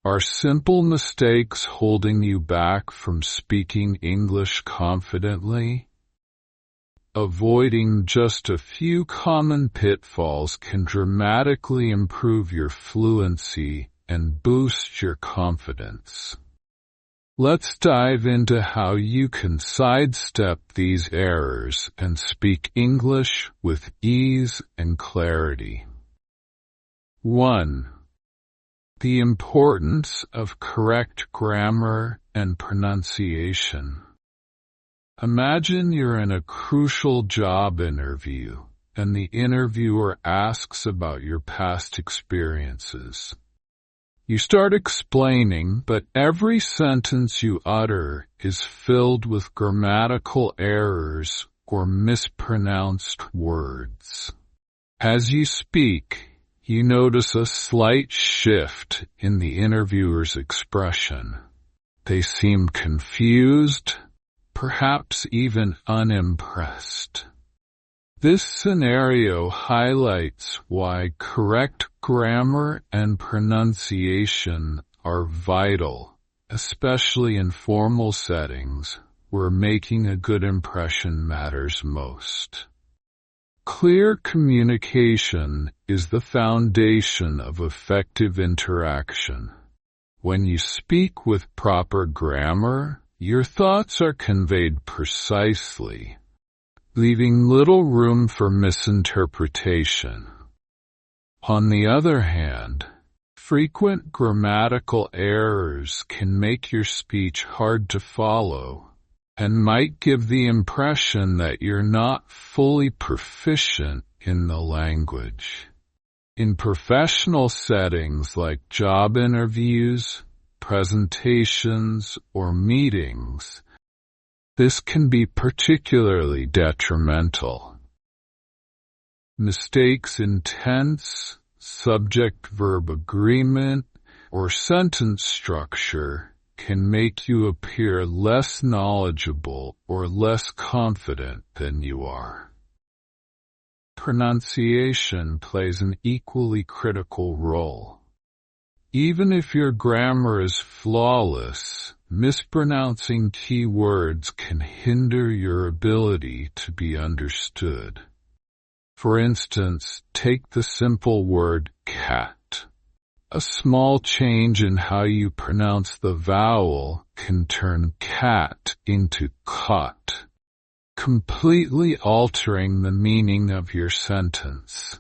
Are simple mistakes holding you back from speaking English confidently? Avoiding just a few common pitfalls can dramatically improve your fluency and boost your confidence. Let's dive into how you can sidestep these errors and speak English with ease and clarity. 1. The importance of correct grammar and pronunciation. Imagine you're in a crucial job interview, and the interviewer asks about your past experiences. You start explaining, but every sentence you utter is filled with grammatical errors or mispronounced words. As you speak, you notice a slight shift in the interviewer's expression. They seem confused, perhaps even unimpressed. This scenario highlights why correct grammar and pronunciation are vital, especially in formal settings where making a good impression matters most. Clear communication is the foundation of effective interaction. When you speak with proper grammar, your thoughts are conveyed precisely, leaving little room for misinterpretation. On the other hand, frequent grammatical errors can make your speech hard to follow and might give the impression that you're not fully proficient in the language. In professional settings like job interviews, presentations, or meetings, this can be particularly detrimental. Mistakes in tense, subject-verb agreement, or sentence structure can make you appear less knowledgeable or less confident than you are. Pronunciation plays an equally critical role. Even if your grammar is flawless, mispronouncing key words can hinder your ability to be understood. For instance, take the simple word cat. A small change in how you pronounce the vowel can turn cat into cot, completely altering the meaning of your sentence.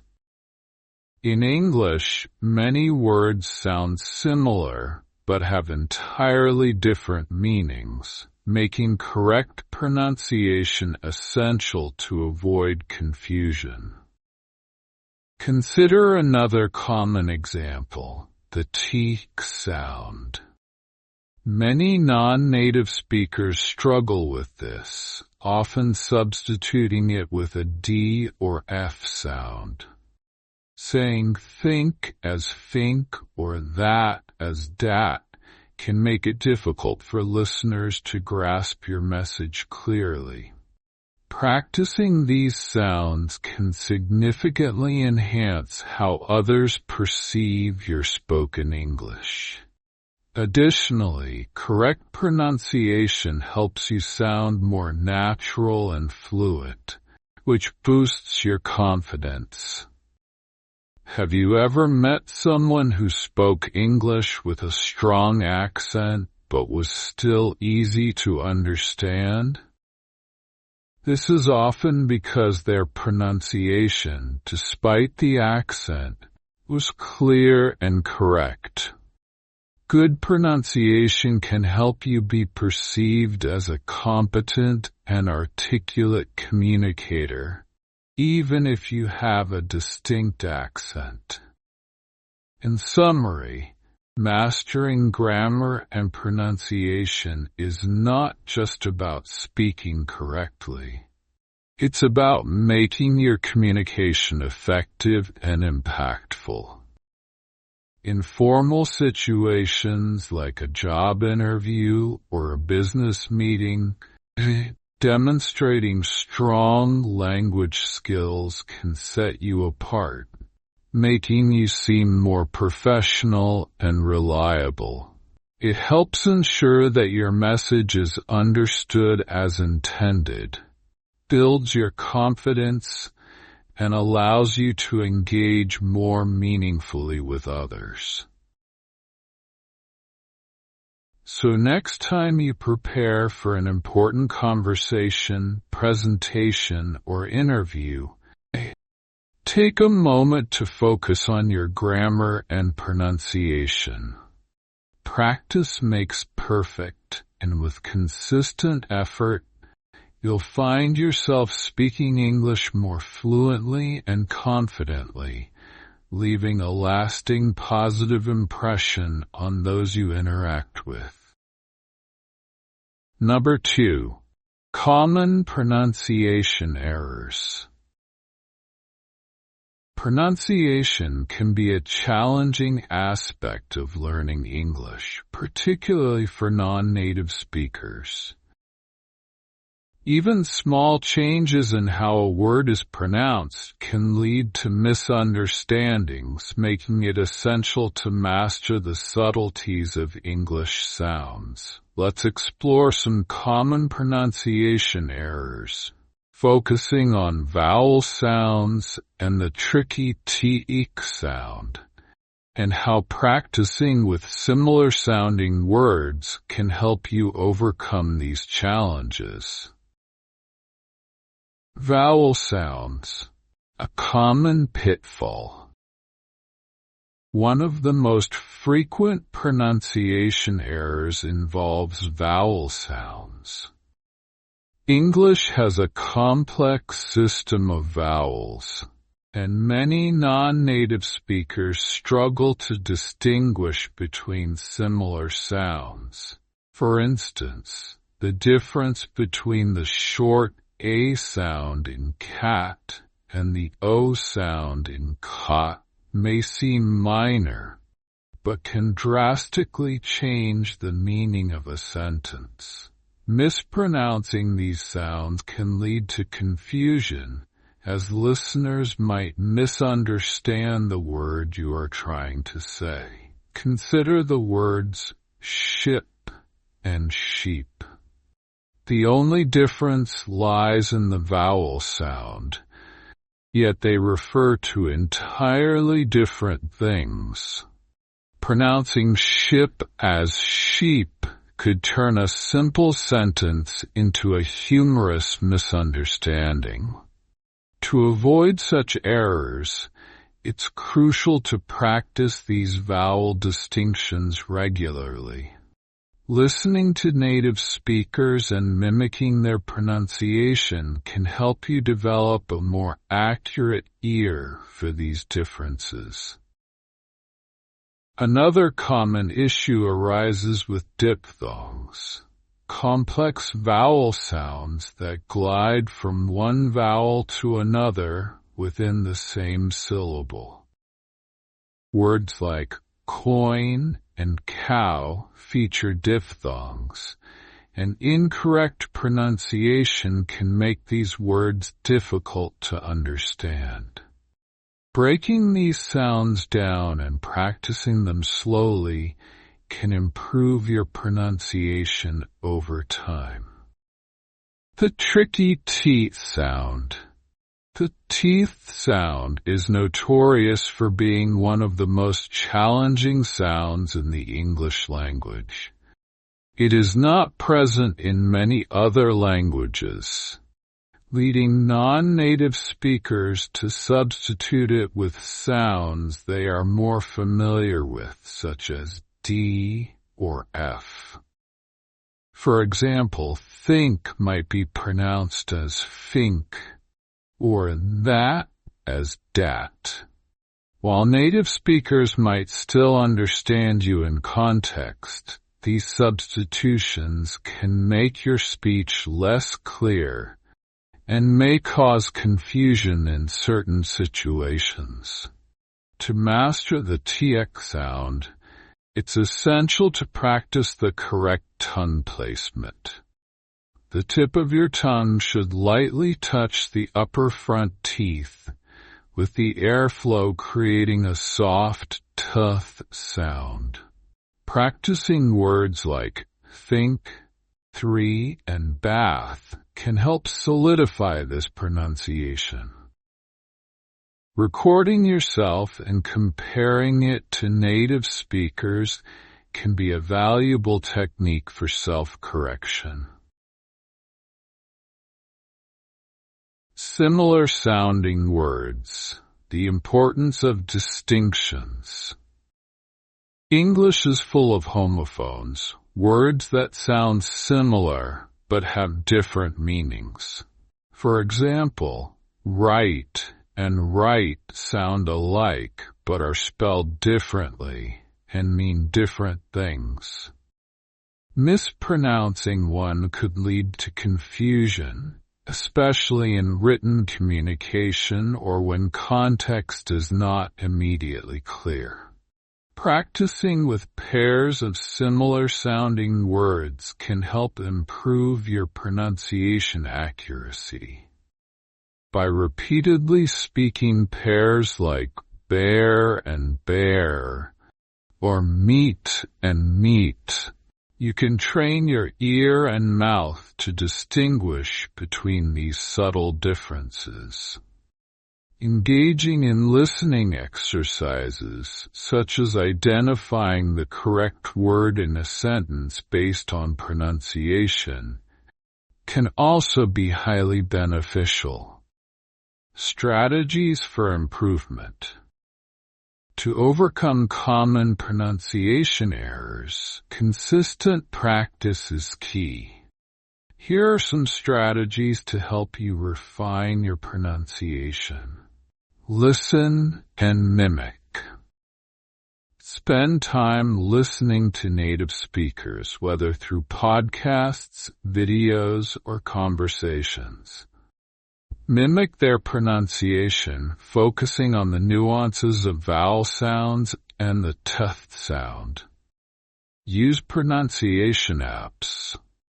In English, many words sound similar but have entirely different meanings, making correct pronunciation essential to avoid confusion. Consider another common example, the t sound. Many non-native speakers struggle with this, often substituting it with a d or f sound. Saying think as fink or that as dat can make it difficult for listeners to grasp your message clearly. Practicing these sounds can significantly enhance how others perceive your spoken English. Additionally, correct pronunciation helps you sound more natural and fluent, which boosts your confidence. Have you ever met someone who spoke English with a strong accent but was still easy to understand? This is often because their pronunciation, despite the accent, was clear and correct. Good pronunciation can help you be perceived as a competent and articulate communicator, even if you have a distinct accent. In summary, mastering grammar and pronunciation is not just about speaking correctly. It's about making your communication effective and impactful. In formal situations like a job interview or a business meeting, demonstrating strong language skills can set you apart, making you seem more professional and reliable. It helps ensure that your message is understood as intended, builds your confidence, and allows you to engage more meaningfully with others. So next time you prepare for an important conversation, presentation, or interview, take a moment to focus on your grammar and pronunciation. Practice makes perfect, and with consistent effort, you'll find yourself speaking English more fluently and confidently, leaving a lasting positive impression on those you interact with. Number 2. Common pronunciation errors. Pronunciation can be a challenging aspect of learning English, particularly for non-native speakers. Even small changes in how a word is pronounced can lead to misunderstandings, making it essential to master the subtleties of English sounds. Let's explore some common pronunciation errors, focusing on vowel sounds and the tricky t-ik sound, and how practicing with similar-sounding words can help you overcome these challenges. Vowel sounds, a common pitfall. One of the most frequent pronunciation errors involves vowel sounds. English has a complex system of vowels, and many non-native speakers struggle to distinguish between similar sounds. For instance, the difference between the short A sound in cat and the O sound in cot may seem minor, but can drastically change the meaning of a sentence. Mispronouncing these sounds can lead to confusion, as listeners might misunderstand the word you are trying to say. Consider the words ship and sheep. The only difference lies in the vowel sound, yet they refer to entirely different things. Pronouncing ship as sheep could turn a simple sentence into a humorous misunderstanding. To avoid such errors, it's crucial to practice these vowel distinctions regularly. Listening to native speakers and mimicking their pronunciation can help you develop a more accurate ear for these differences. Another common issue arises with diphthongs, complex vowel sounds that glide from one vowel to another within the same syllable. Words like coin and cow feature diphthongs, and incorrect pronunciation can make these words difficult to understand. Breaking these sounds down and practicing them slowly can improve your pronunciation over time. The tricky teeth sound. The teeth sound is notorious for being one of the most challenging sounds in the English language. It is not present in many other languages, leading non-native speakers to substitute it with sounds they are more familiar with, such as D or F. For example, think might be pronounced as fink, or that as dat. While native speakers might still understand you in context, these substitutions can make your speech less clear and may cause confusion in certain situations. To master the TX sound, it's essential to practice the correct tongue placement. The tip of your tongue should lightly touch the upper front teeth, with the airflow creating a soft "t" sound. Practicing words like think, three, and bath can help solidify this pronunciation. Recording yourself and comparing it to native speakers can be a valuable technique for self-correction. Similar sounding words. The importance of distinctions. English is full of homophones, words that sound similar but have different meanings. For example, right and right sound alike but are spelled differently and mean different things. Mispronouncing one could lead to confusion, especially in written communication or when context is not immediately clear. Practicing with pairs of similar-sounding words can help improve your pronunciation accuracy. By repeatedly speaking pairs like bear and bear, or meat and meat, you can train your ear and mouth to distinguish between these subtle differences. Engaging in listening exercises, such as identifying the correct word in a sentence based on pronunciation, can also be highly beneficial. Strategies for improvement. To overcome common pronunciation errors, consistent practice is key. Here are some strategies to help you refine your pronunciation. Listen and mimic. Spend time listening to native speakers, whether through podcasts, videos, or conversations. Mimic their pronunciation, focusing on the nuances of vowel sounds and the t sound. Use pronunciation apps.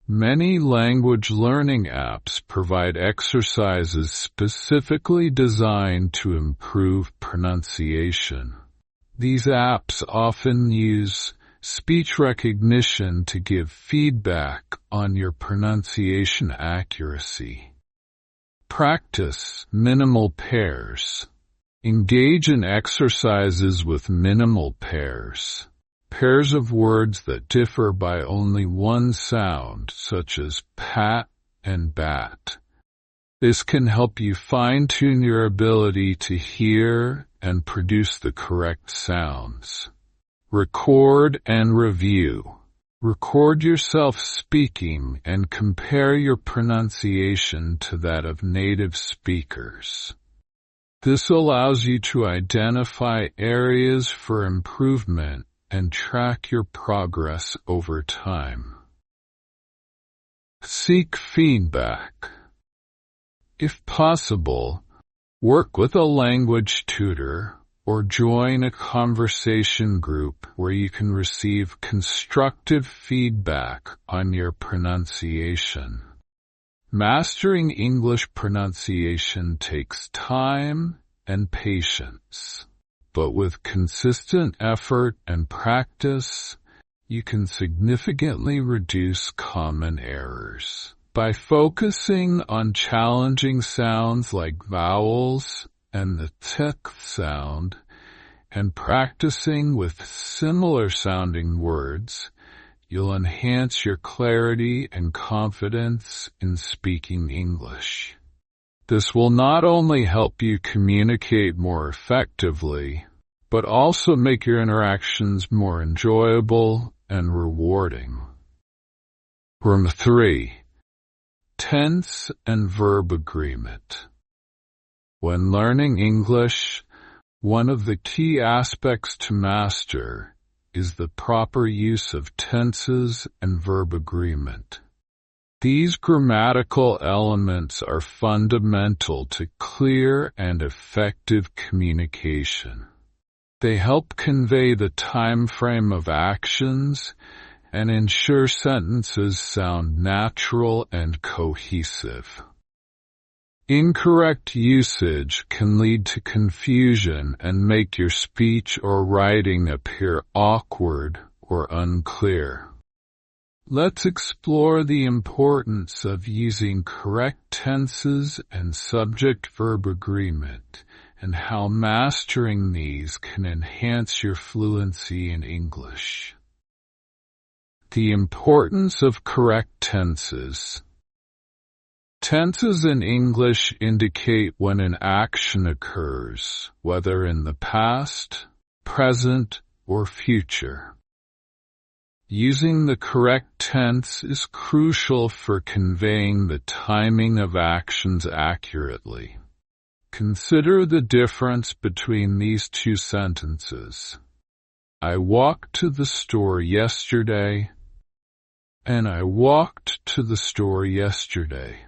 Many language learning apps provide exercises specifically designed to improve pronunciation. These apps often use speech recognition to give feedback on your pronunciation accuracy. Practice minimal pairs. Engage in exercises with minimal pairs. Pairs of words that differ by only one sound, such as pat and bat. This can help you fine-tune your ability to hear and produce the correct sounds. Record and review. Record yourself speaking and compare your pronunciation to that of native speakers. This allows you to identify areas for improvement and track your progress over time. Seek feedback. If possible, work with a language tutor or join a conversation group where you can receive constructive feedback on your pronunciation. Mastering English pronunciation takes time and patience. But with consistent effort and practice, you can significantly reduce common errors. By focusing on challenging sounds like vowels and the t sound, and practicing with similar-sounding words, you'll enhance your clarity and confidence in speaking English. This will not only help you communicate more effectively, but also make your interactions more enjoyable and rewarding. Room 3. Tense and verb agreement. When learning English, one of the key aspects to master is the proper use of tenses and verb agreement. These grammatical elements are fundamental to clear and effective communication. They help convey the time frame of actions and ensure sentences sound natural and cohesive. Incorrect usage can lead to confusion and make your speech or writing appear awkward or unclear. Let's explore the importance of using correct tenses and subject-verb agreement, and how mastering these can enhance your fluency in English. The importance of correct tenses. Tenses in English indicate when an action occurs, whether in the past, present, or future. Using the correct tense is crucial for conveying the timing of actions accurately. Consider the difference between these two sentences. I walked to the store yesterday, and I walked to the store yesterday.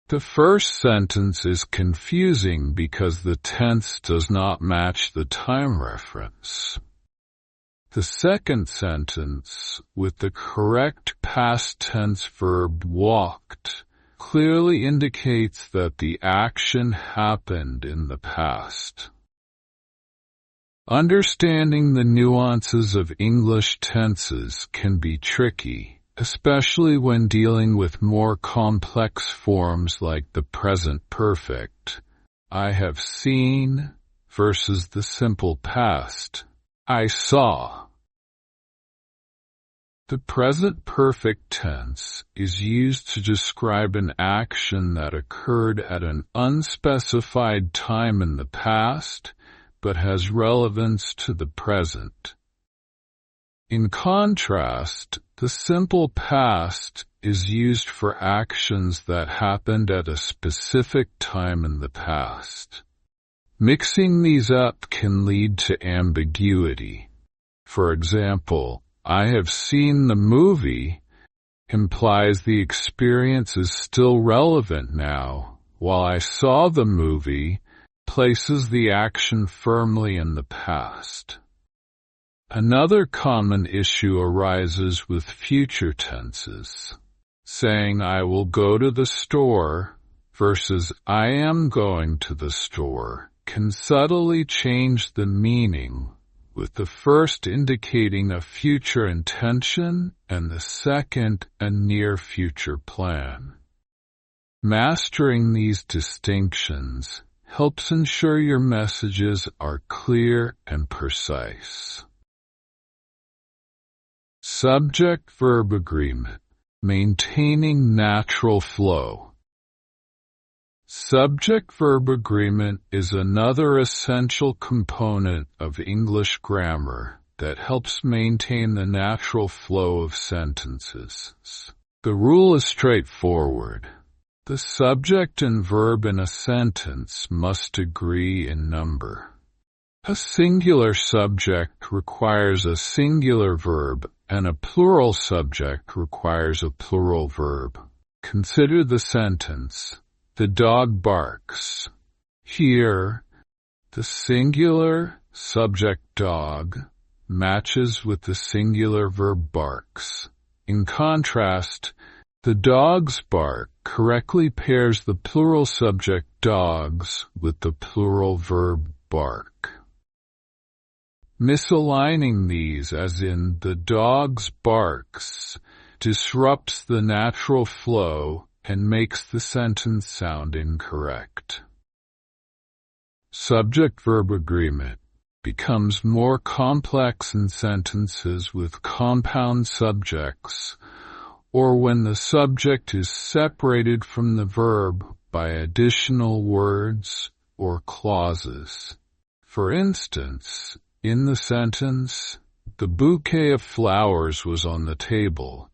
The first sentence is confusing because the tense does not match the time reference. The second sentence, with the correct past tense verb walked, clearly indicates that the action happened in the past. Understanding the nuances of English tenses can be tricky, especially when dealing with more complex forms like the present perfect, I have seen, versus the simple past, I saw. The present perfect tense is used to describe an action that occurred at an unspecified time in the past, but has relevance to the present. In contrast, the simple past is used for actions that happened at a specific time in the past. Mixing these up can lead to ambiguity. For example, I have seen the movie implies the experience is still relevant now, while I saw the movie places the action firmly in the past. Another common issue arises with future tenses. Saying I will go to the store versus I am going to the store can subtly change the meaning, with the first indicating a future intention and the second a near-future plan. Mastering these distinctions helps ensure your messages are clear and precise. Subject-verb agreement, maintaining natural flow. Subject-verb agreement is another essential component of English grammar that helps maintain the natural flow of sentences. The rule is straightforward. The subject and verb in a sentence must agree in number. A singular subject requires a singular verb, and a plural subject requires a plural verb. Consider the sentence, the dog barks. Here, the singular subject dog matches with the singular verb barks. In contrast, the dog's bark correctly pairs the plural subject dogs with the plural verb bark. Misaligning these, as in the dog's barks, disrupts the natural flow and makes the sentence sound incorrect. Subject-verb agreement becomes more complex in sentences with compound subjects, or when the subject is separated from the verb by additional words or clauses. For instance, in the sentence, the bouquet of flowers was on the table,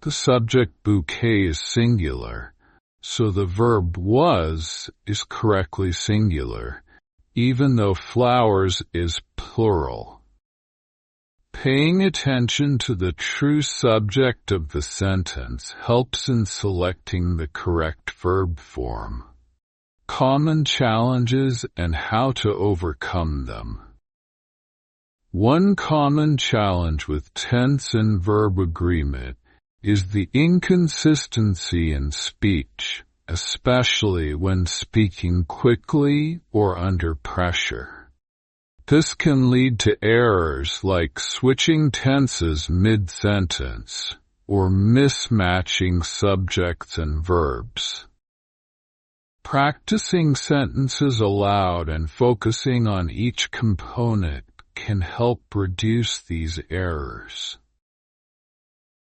the subject bouquet is singular, so the verb was is correctly singular, even though flowers is plural. Paying attention to the true subject of the sentence helps in selecting the correct verb form. Common challenges and how to overcome them. One common challenge with tense and verb agreement is the inconsistency in speech, especially when speaking quickly or under pressure. This can lead to errors like switching tenses mid-sentence or mismatching subjects and verbs. Practicing sentences aloud and focusing on each component can help reduce these errors.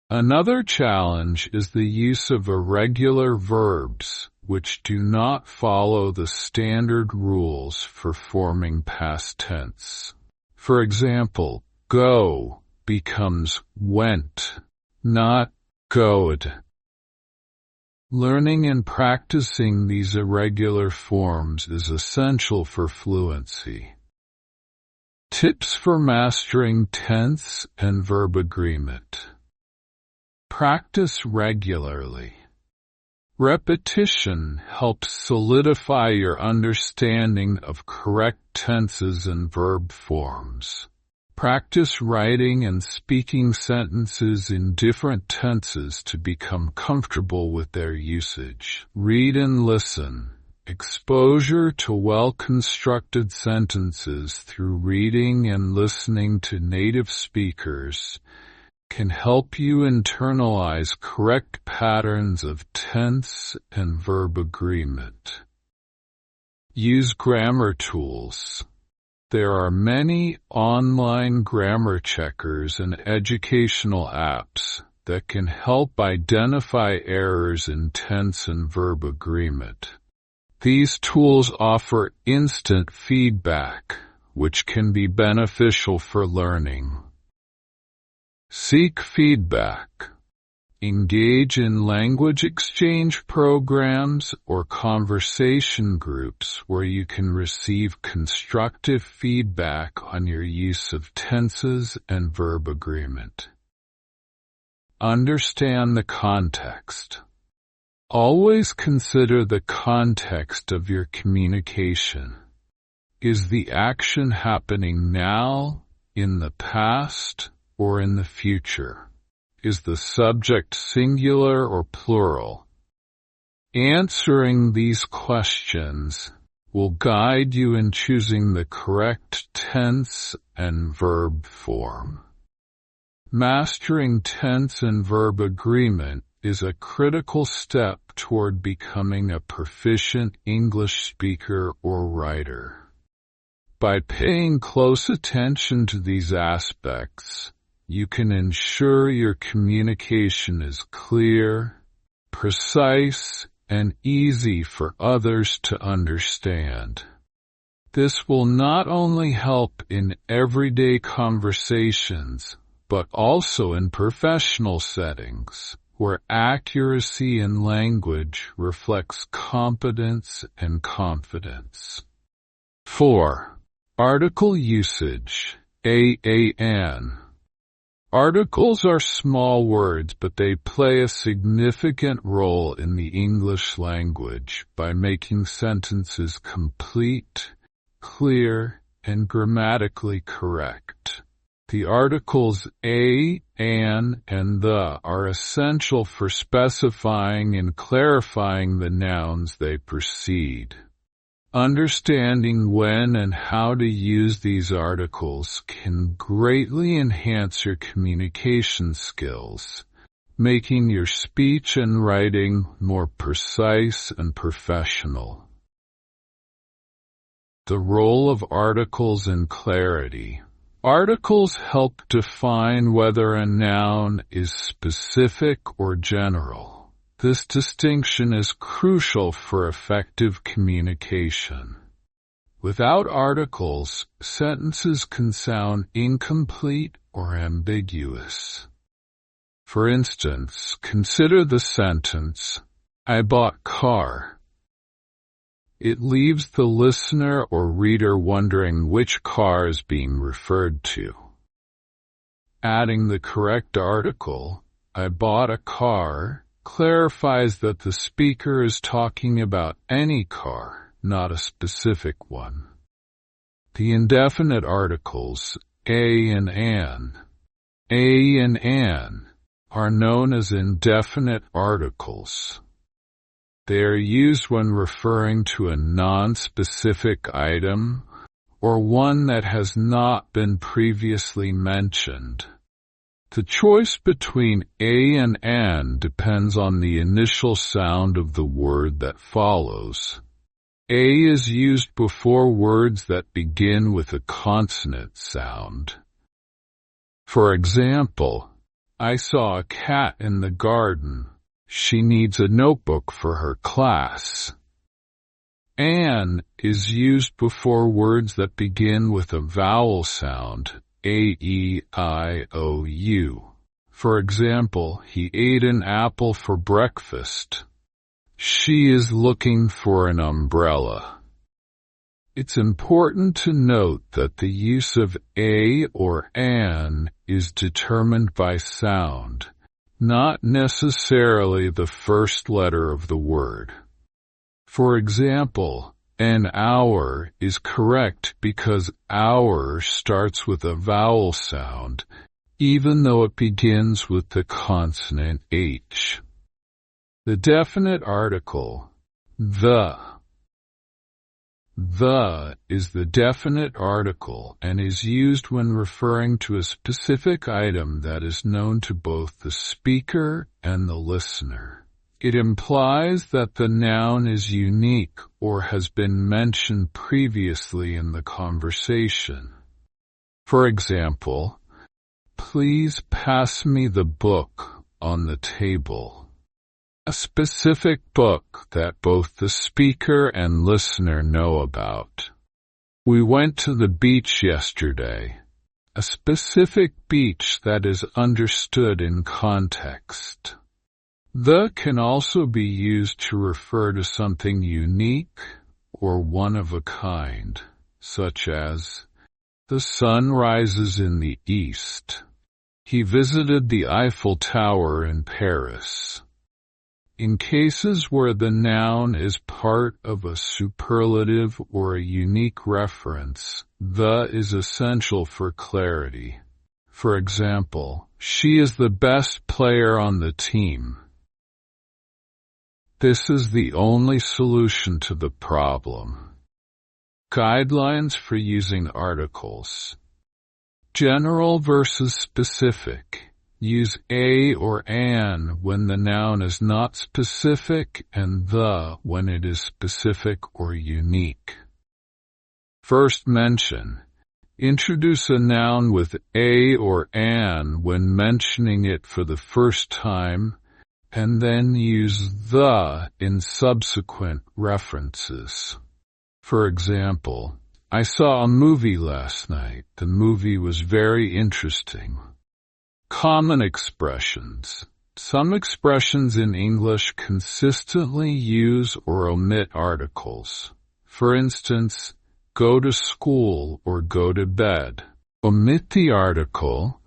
Another challenge is the use of irregular verbs, which do not follow the standard rules for forming past tense. For example, go becomes went, not goed. Learning and practicing these irregular forms is essential for fluency. Tips for mastering tense and verb agreement. Practice regularly. Repetition helps solidify your understanding of correct tenses and verb forms. Practice writing and speaking sentences in different tenses to become comfortable with their usage. Read and listen. Exposure to well-constructed sentences through reading and listening to native speakers can help you internalize correct patterns of tense and verb agreement. Use grammar tools. There are many online grammar checkers and educational apps that can help identify errors in tense and verb agreement. These tools offer instant feedback, which can be beneficial for learning. Seek feedback. Engage in language exchange programs or conversation groups where you can receive constructive feedback on your use of tenses and verb agreement. Understand the context. Always consider the context of your communication. Is the action happening now, in the past, or in the future? Is the subject singular or plural? Answering these questions will guide you in choosing the correct tense and verb form. Mastering tense and verb agreement is a critical step toward becoming a proficient English speaker or writer. By paying close attention to these aspects, you can ensure your communication is clear, precise, and easy for others to understand. This will not only help in everyday conversations, but also in professional settings, where accuracy in language reflects competence and confidence. 4. Article usage. AAN. Articles are small words, but they play a significant role in the English language by making sentences complete, clear, and grammatically correct. The articles a, an, and the are essential for specifying and clarifying the nouns they precede. Understanding when and how to use these articles can greatly enhance your communication skills, making your speech and writing more precise and professional. The role of articles in clarity. Articles help define whether a noun is specific or general. This distinction is crucial for effective communication. Without articles, sentences can sound incomplete or ambiguous. For instance, consider the sentence, "I bought car." It leaves the listener or reader wondering which car is being referred to. Adding the correct article, "I bought a car," clarifies that the speaker is talking about any car, not a specific one. The indefinite articles, a and an, are known as indefinite articles. They are used when referring to a non-specific item or one that has not been previously mentioned. The choice between a and an depends on the initial sound of the word that follows. A is used before words that begin with a consonant sound. For example, I saw a cat in the garden. She needs a notebook for her class. An is used before words that begin with a vowel sound, a, e, I, o, u. For example, he ate an apple for breakfast. She is looking for an umbrella. It's important to note that the use of a or an is determined by sound, not necessarily the first letter of the word. For example, an hour is correct because hour starts with a vowel sound, even though it begins with the consonant H. The definite article, the is the definite article and is used when referring to a specific item that is known to both the speaker and the listener. It implies that the noun is unique or has been mentioned previously in the conversation. For example, please pass me the book on the table. A specific book that both the speaker and listener know about. We went to the beach yesterday. A specific beach that is understood in context. The can also be used to refer to something unique or one of a kind, such as, the sun rises in the east. He visited the Eiffel Tower in Paris. In cases where the noun is part of a superlative or a unique reference, the is essential for clarity. For example, she is the best player on the team. This is the only solution to the problem. Guidelines for using articles. General versus specific. Use a or an when the noun is not specific and the when it is specific or unique. First mention. Introduce a noun with a or an when mentioning it for the first time, and then use the in subsequent references. For example, I saw a movie last night. The movie was very interesting. Common expressions. Some expressions in English consistently use or omit articles. For instance, go to school or go to bed. Omit the article,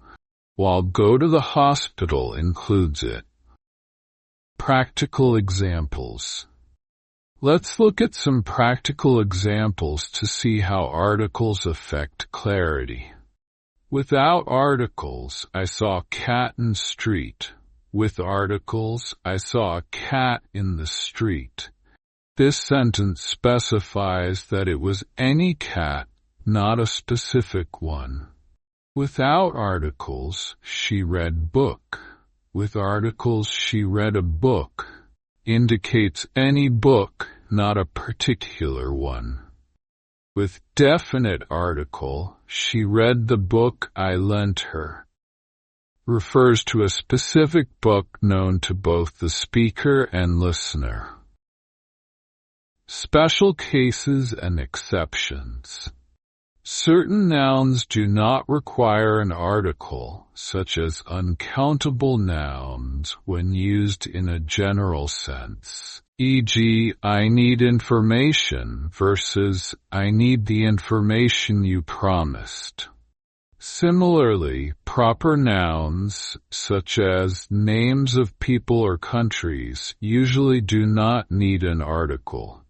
while go to the hospital includes it. Practical examples. Let's look at some practical examples to see how articles affect clarity. Without articles, I saw cat in street. With articles, I saw a cat in the street. This sentence specifies that it was any cat, not a specific one. Without articles, she read book. With articles, she read a book. Indicates any book, not a particular one. With definite article, she read the book I lent her. Refers to a specific book known to both the speaker and listener. Special cases and exceptions. Certain nouns do not require an article, such as uncountable nouns, when used in a general sense. E.g., I need information versus I need the information you promised. Similarly, proper nouns, such as names of people or countries, usually do not need an article.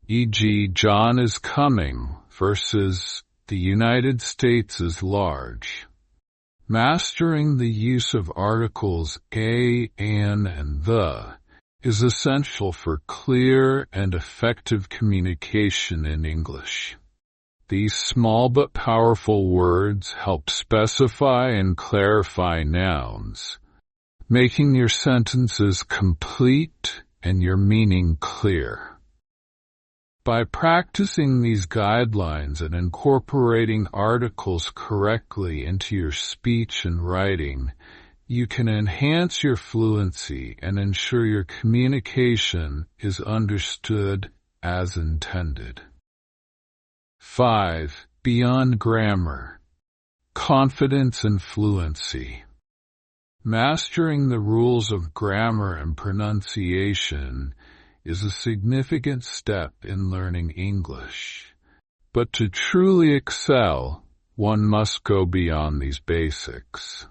E.g., John is coming versus the United States is large. Mastering the use of articles a, an, and the is essential for clear and effective communication in English. These small but powerful words help specify and clarify nouns, making your sentences complete and your meaning clear. By practicing these guidelines and incorporating articles correctly into your speech and writing, you can enhance your fluency and ensure your communication is understood as intended. 5. Beyond grammar. Confidence and fluency. Mastering the rules of grammar and pronunciation is a significant step in learning English. But to truly excel, one must go beyond these basics.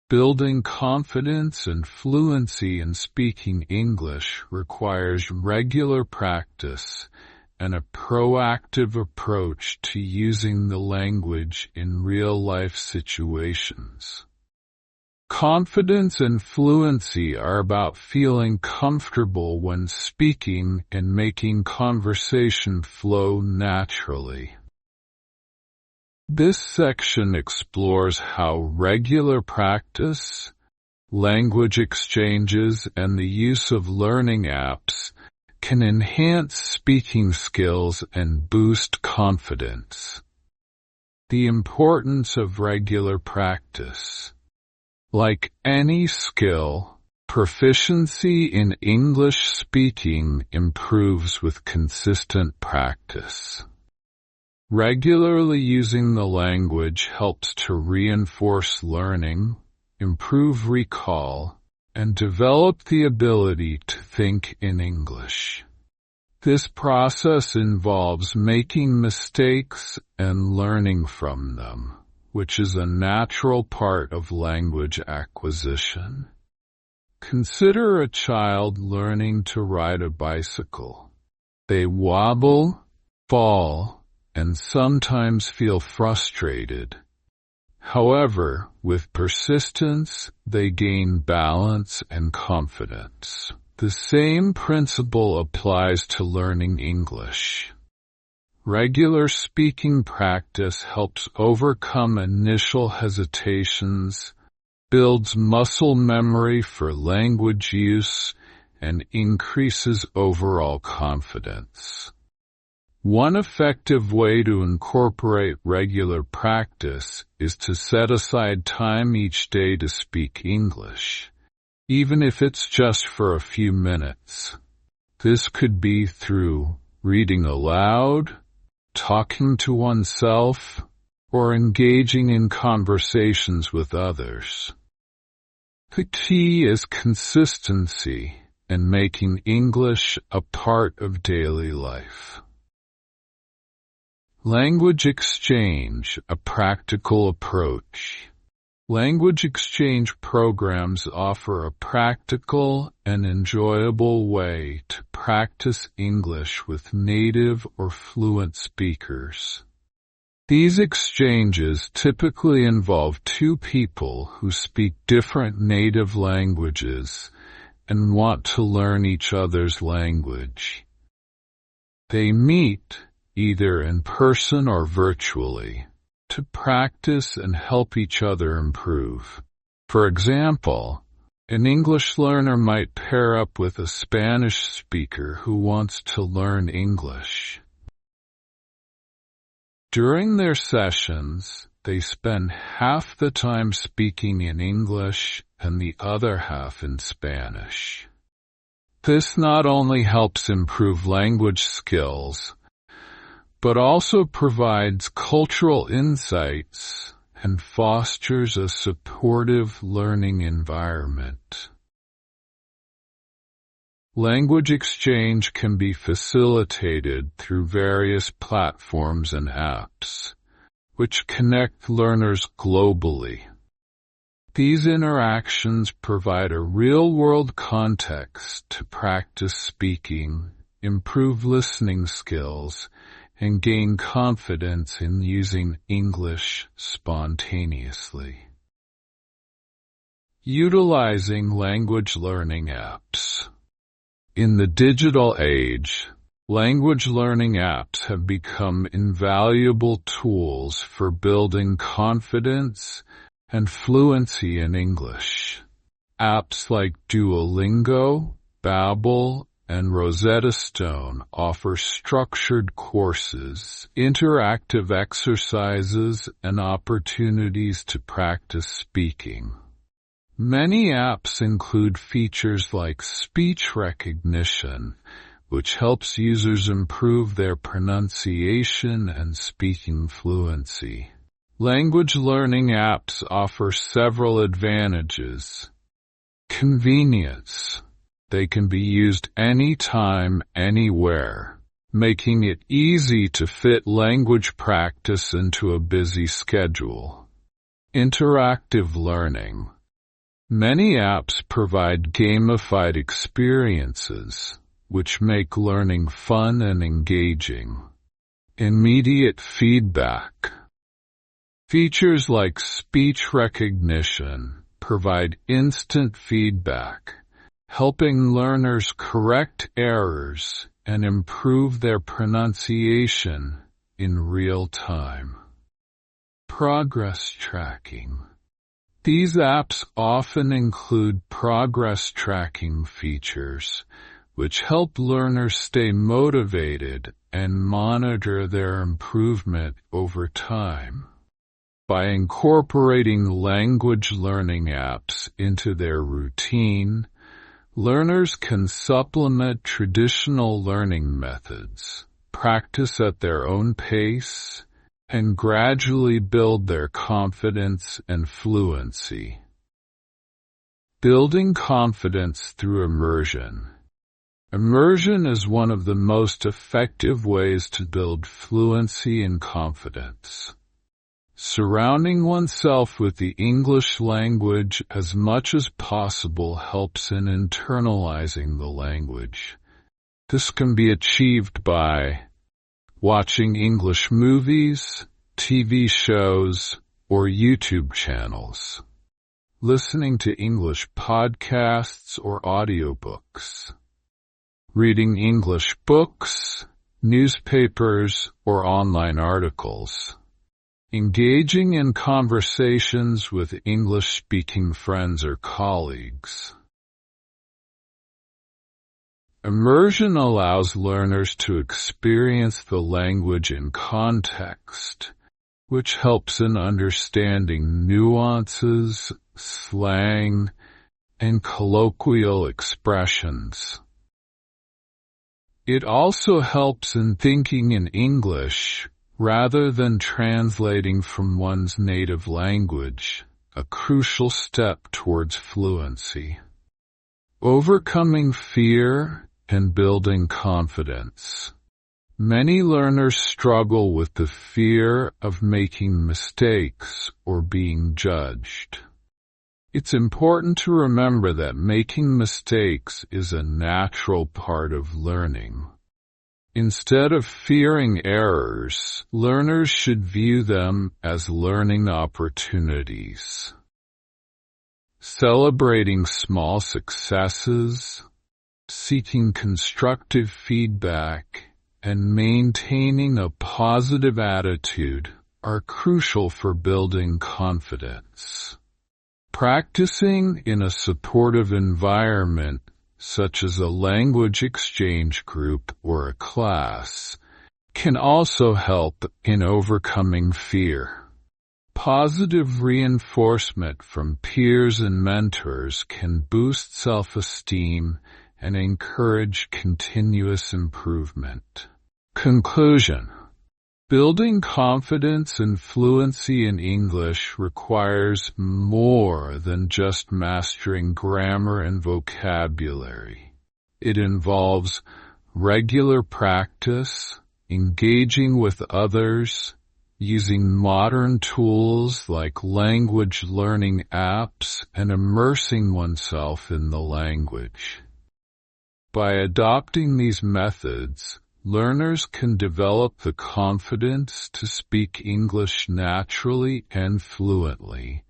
Building confidence and fluency in speaking English requires regular practice and a proactive approach to using the language in real-life situations. Confidence and fluency are about feeling comfortable when speaking and making conversation flow naturally. This section explores how regular practice, language exchanges, and the use of learning apps can enhance speaking skills and boost confidence. The importance of regular practice. Like any skill, proficiency in English speaking improves with consistent practice. Regularly using the language helps to reinforce learning, improve recall, and develop the ability to think in English. This process involves making mistakes and learning from them, which is a natural part of language acquisition. Consider a child learning to ride a bicycle. They wobble, fall, and sometimes feel frustrated. However, with persistence, they gain balance and confidence. The same principle applies to learning English. Regular speaking practice helps overcome initial hesitations, builds muscle memory for language use, and increases overall confidence. One effective way to incorporate regular practice is to set aside time each day to speak English, even if it's just for a few minutes. This could be through reading aloud, talking to oneself, or engaging in conversations with others. The key is consistency and making English a part of daily life. Language exchange, a practical approach. Language exchange programs offer a practical and enjoyable way to practice English with native or fluent speakers. These exchanges typically involve two people who speak different native languages and want to learn each other's language. They meet, either in person or virtually, to practice and help each other improve. For example, an English learner might pair up with a Spanish speaker who wants to learn English. During their sessions, they spend half the time speaking in English and the other half in Spanish. This not only helps improve language skills, but also provides cultural insights and fosters a supportive learning environment. Language exchange can be facilitated through various platforms and apps, which connect learners globally. These interactions provide a real-world context to practice speaking, improve listening skills, and gain confidence in using English spontaneously. Utilizing language learning apps. In the digital age, language learning apps have become invaluable tools for building confidence and fluency in English. Apps like Duolingo, Babbel, and Rosetta Stone offer structured courses, interactive exercises, and opportunities to practice speaking. Many apps include features like speech recognition, which helps users improve their pronunciation and speaking fluency. Language learning apps offer several advantages. Convenience. They can be used anytime, anywhere, making it easy to fit language practice into a busy schedule. Interactive learning. Many apps provide gamified experiences, which make learning fun and engaging. Immediate feedback. Features like speech recognition provide instant feedback, helping learners correct errors and improve their pronunciation in real time. Progress tracking. These apps often include progress tracking features, which help learners stay motivated and monitor their improvement over time. By incorporating language learning apps into their routine, learners can supplement traditional learning methods, practice at their own pace, and gradually build their confidence and fluency. Building confidence through immersion. Immersion is one of the most effective ways to build fluency and confidence. Surrounding oneself with the English language as much as possible helps in internalizing the language. This can be achieved by watching English movies, TV shows, or YouTube channels, listening to English podcasts or audiobooks, reading English books, newspapers, or online articles, engaging in conversations with English-speaking friends or colleagues. Immersion allows learners to experience the language in context, which helps in understanding nuances, slang, and colloquial expressions. It also helps in thinking in English rather than translating from one's native language, a crucial step towards fluency. Overcoming fear and building confidence. Many learners struggle with the fear of making mistakes or being judged. It's important to remember that making mistakes is a natural part of learning. Instead of fearing errors, learners should view them as learning opportunities. Celebrating small successes, seeking constructive feedback, and maintaining a positive attitude are crucial for building confidence. Practicing in a supportive environment, such as a language exchange group or a class, can also help in overcoming fear. Positive reinforcement from peers and mentors can boost self-esteem and encourage continuous improvement. Conclusion. Building confidence and fluency in English requires more than just mastering grammar and vocabulary. It involves regular practice, engaging with others, using modern tools like language learning apps, and immersing oneself in the language. By adopting these methods, learners can develop the confidence to speak English naturally and fluently,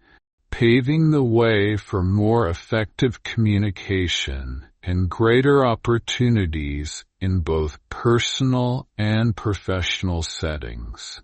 paving the way for more effective communication and greater opportunities in both personal and professional settings.